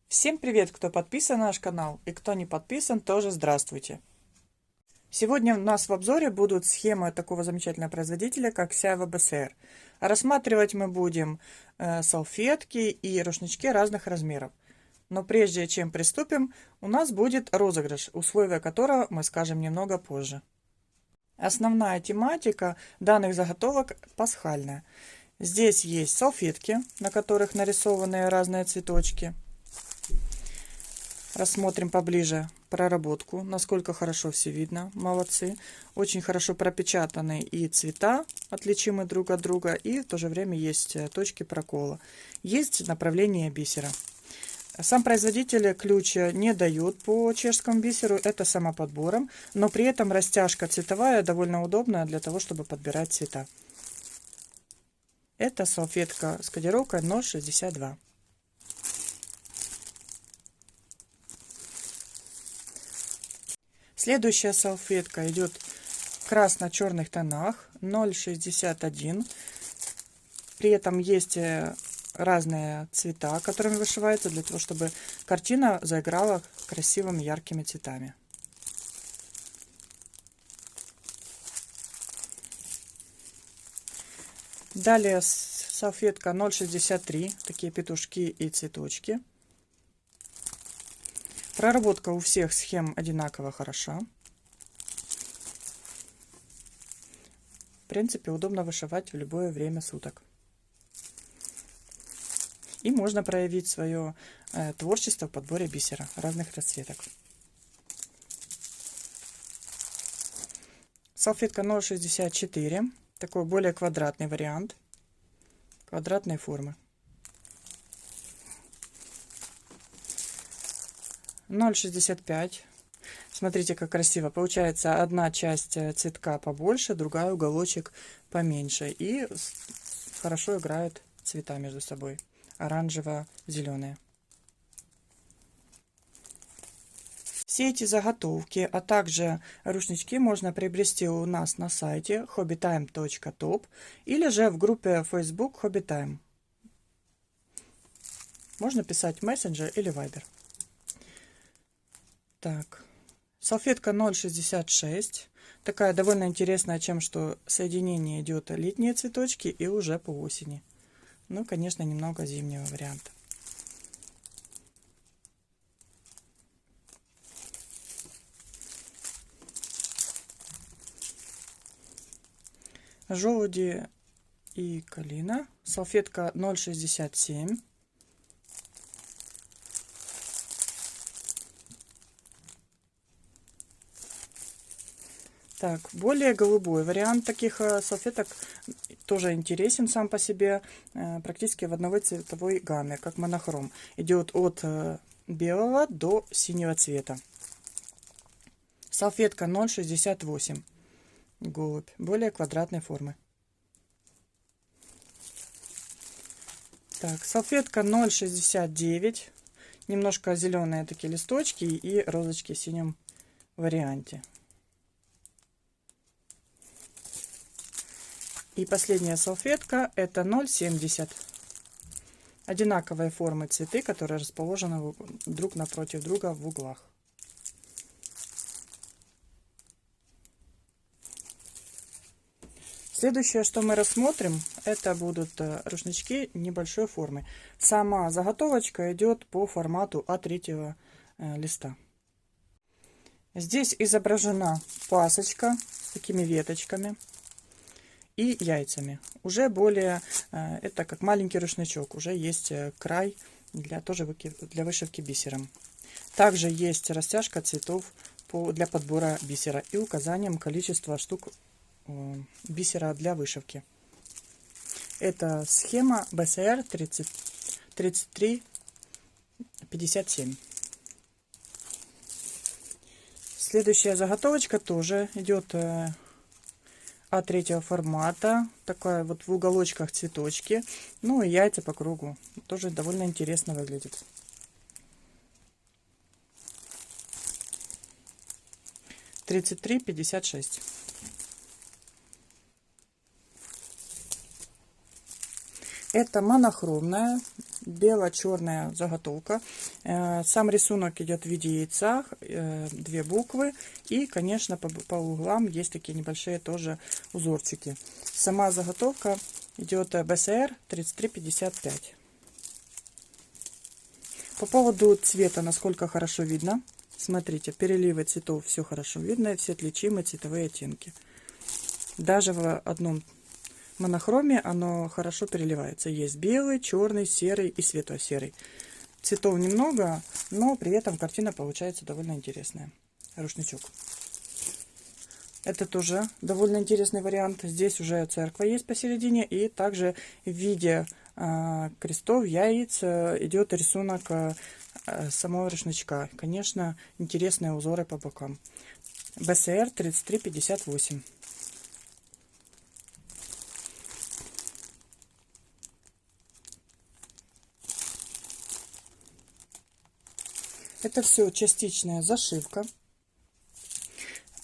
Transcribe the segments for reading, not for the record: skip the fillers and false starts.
Всем привет, кто подписан на наш канал, и кто не подписан, тоже здравствуйте. Сегодня у нас в обзоре будут схемы такого замечательного производителя, как Сява БСР. Рассматривать мы будем салфетки и рушнички разных размеров. Но прежде чем приступим, у нас будет розыгрыш, условия которого мы скажем немного позже. Основная тематика данных заготовок пасхальная. Здесь есть салфетки, на которых нарисованы разные цветочки. Рассмотрим поближе проработку, насколько хорошо все видно. Молодцы. Очень хорошо пропечатаны и цвета отличимы друг от друга, и в то же время есть точки прокола. Есть направление бисера. Сам производитель ключ не дает по чешскому бисеру, это самоподбором, но при этом растяжка цветовая довольно удобная для того, чтобы подбирать цвета. Это салфетка с кодировкой 0,62. Следующая салфетка идет в красно-черных тонах 0,61. При этом есть разные цвета, которыми вышивается, для того, чтобы картина заиграла красивыми яркими цветами. Далее салфетка 0,63, такие петушки и цветочки. Проработка у всех схем одинаково хороша. В принципе, удобно вышивать в любое время суток. И можно проявить свое творчество в подборе бисера разных расцветок. Салфетка 0,64. Такой более квадратный вариант. Квадратной формы. 0,65. Смотрите, как красиво. Получается, одна часть цветка побольше, другая уголочек поменьше. И хорошо играют цвета между собой. Оранжево-зеленые. Все эти заготовки, а также рушнички можно приобрести у нас на сайте hobbytime.top или же в группе Facebook Hobbytime. Можно писать в мессенджер или Viber. Так, салфетка 0,66. Такая довольно интересная, чем что соединение идет летние цветочки и уже по осени. Ну, конечно, немного зимнего варианта. Желуди и калина. Салфетка 0,67. Так, более голубой вариант таких салфеток тоже интересен сам по себе, практически в одной цветовой гамме, как монохром. Идет от белого до синего цвета. Салфетка 0,68. Голубь, более квадратной формы. Так, салфетка 0,69. Немножко зеленые такие листочки и розочки в синем варианте. И последняя салфетка это 0,70. Одинаковые формы цветы, которые расположены друг напротив друга в углах. Следующее, что мы рассмотрим, это будут рушнички небольшой формы. Сама заготовочка идет по формату А3 листа. Здесь изображена пасочка с такими веточками и яйцами. Уже более, это как маленький рушничок, уже есть край для вышивки бисером. Также есть растяжка цветов для подбора бисера и указанием количества штук бисера для вышивки. Это схема БСР 3357. Следующая заготовочка тоже идет А3 формата. Такая вот в уголочках цветочки. Ну и яйца по кругу. Тоже довольно интересно выглядит. Это монохромная бело-черная заготовка. Сам рисунок идет в виде яйца, 2 буквы. И, конечно, по углам есть такие небольшие тоже узорчики. Сама заготовка идет BCR 3355. По поводу цвета, насколько хорошо видно. Смотрите, переливы цветов все хорошо видно, все отличимые цветовые оттенки. Даже в одном монохроме оно хорошо переливается. Есть белый, черный, серый и светло-серый. Цветов немного, но при этом картина получается довольно интересная. Рушничок. Это тоже довольно интересный вариант. Здесь уже церковь есть посередине, и также в виде крестов, яиц идет рисунок самого рушничка. Конечно, интересные узоры по бокам. BCR 3358. Это все частичная зашивка.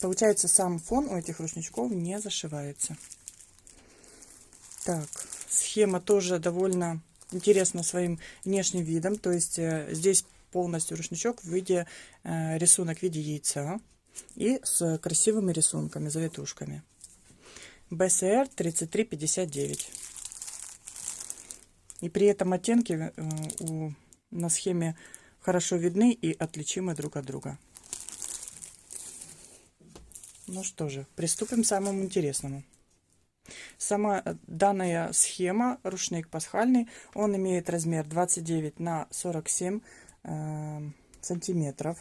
Получается, сам фон у этих рушничков не зашивается. Так, схема тоже довольно интересна своим внешним видом. То есть здесь полностью рушничок в виде рисунок в виде яйца и с красивыми рисунками, завитушками. BCR 3359. И при этом оттенки на схеме хорошо видны и отличимы друг от друга. Ну что же, приступим к самому интересному. Сама данная схема, рушник пасхальный, он имеет размер 29 на 47 сантиметров.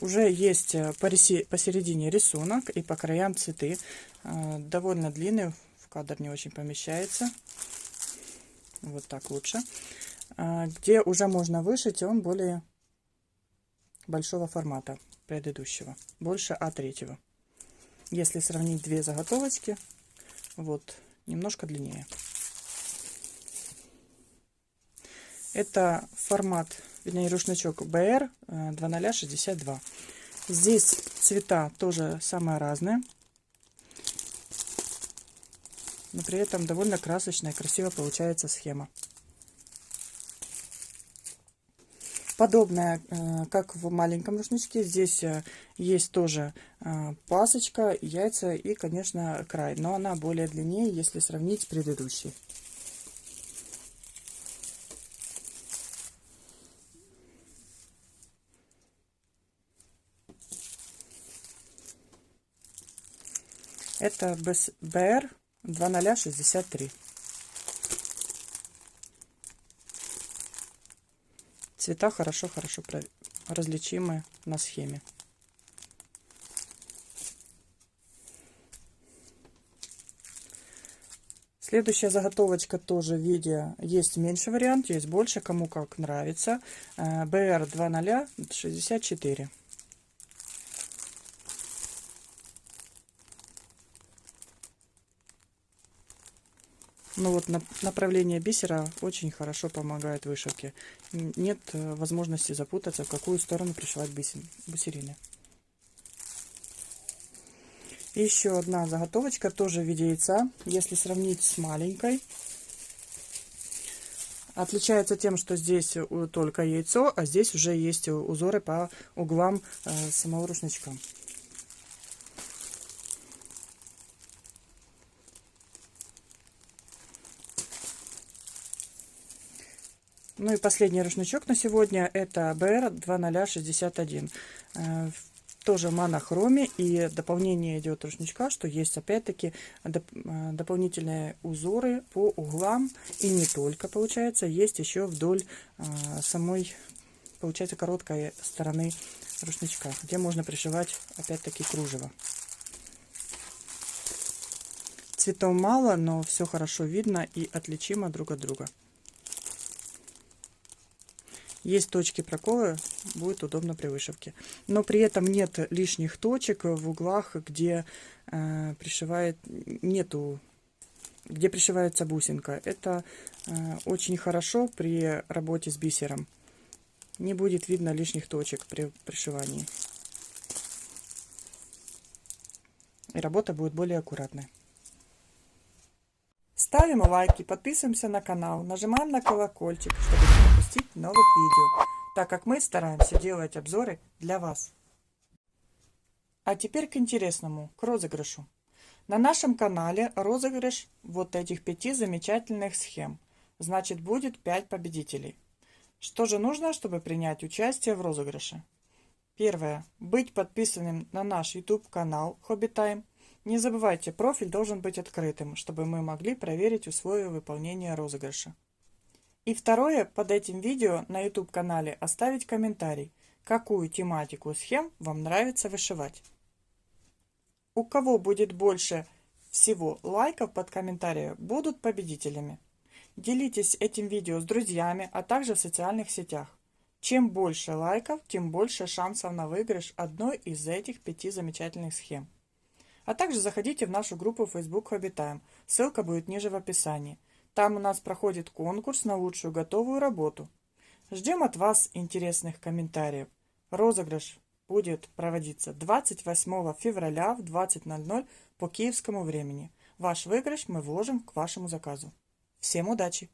Уже есть посередине рисунок и по краям цветы. Довольно длинный, в кадр не очень помещается. Вот так лучше. Где уже можно вышить, он более большого формата предыдущего, больше А3. Если сравнить две заготовочки, вот немножко длиннее. Это формат, вернее, рушничок BR 2062. Здесь цвета тоже самые разные, но при этом довольно красочная, красиво получается схема. Подобная, как в маленьком рушничке, здесь есть тоже пасочка, яйца и, конечно, край. Но она более длиннее, если сравнить с предыдущей. Это BR 2063. Цвета хорошо различимы на схеме. Следующая заготовочка тоже в виде, есть меньше вариант, есть больше, кому как нравится. BR 2064. Ну вот направление бисера очень хорошо помогает вышивке. Нет возможности запутаться, в какую сторону пришивать бисерины. Еще одна заготовочка, тоже в виде яйца. Если сравнить с маленькой, отличается тем, что здесь только яйцо, а здесь уже есть узоры по углам самого рушничка. Ну и последний рушничок на сегодня, это BR 2061. Тоже в монохроме, и дополнение идет рушничка, что есть опять-таки дополнительные узоры по углам, и не только, получается, есть еще вдоль самой, получается, короткой стороны рушничка, где можно пришивать опять-таки кружево. Цветов мало, но все хорошо видно и отличимо друг от друга. Есть точки прокола, будет удобно при вышивке. Но при этом нет лишних точек в углах, где пришивается бусинка. Это очень хорошо при работе с бисером. Не будет видно лишних точек при пришивании. И работа будет более аккуратной. Ставим лайки, подписываемся на канал, нажимаем на колокольчик, чтобы не пропустить новых видео, так как мы стараемся делать обзоры для вас. А теперь к интересному, к розыгрышу. На нашем канале розыгрыш вот этих 5 замечательных схем. Значит, будет 5 победителей. Что же нужно, чтобы принять участие в розыгрыше? Первое. Быть подписанным на наш YouTube канал Hobby Time. Не забывайте, профиль должен быть открытым, чтобы мы могли проверить условия выполнения розыгрыша. И второе, под этим видео на YouTube канале оставить комментарий, какую тематику схем вам нравится вышивать. У кого будет больше всего лайков под комментарием, будут победителями. Делитесь этим видео с друзьями, а также в социальных сетях. Чем больше лайков, тем больше шансов на выигрыш одной из этих 5 замечательных схем. А также заходите в нашу группу Facebook Hobby Time. Ссылка будет ниже в описании. Там у нас проходит конкурс на лучшую готовую работу. Ждем от вас интересных комментариев. Розыгрыш будет проводиться 28 февраля в 20:00 по киевскому времени. Ваш выигрыш мы вложим к вашему заказу. Всем удачи!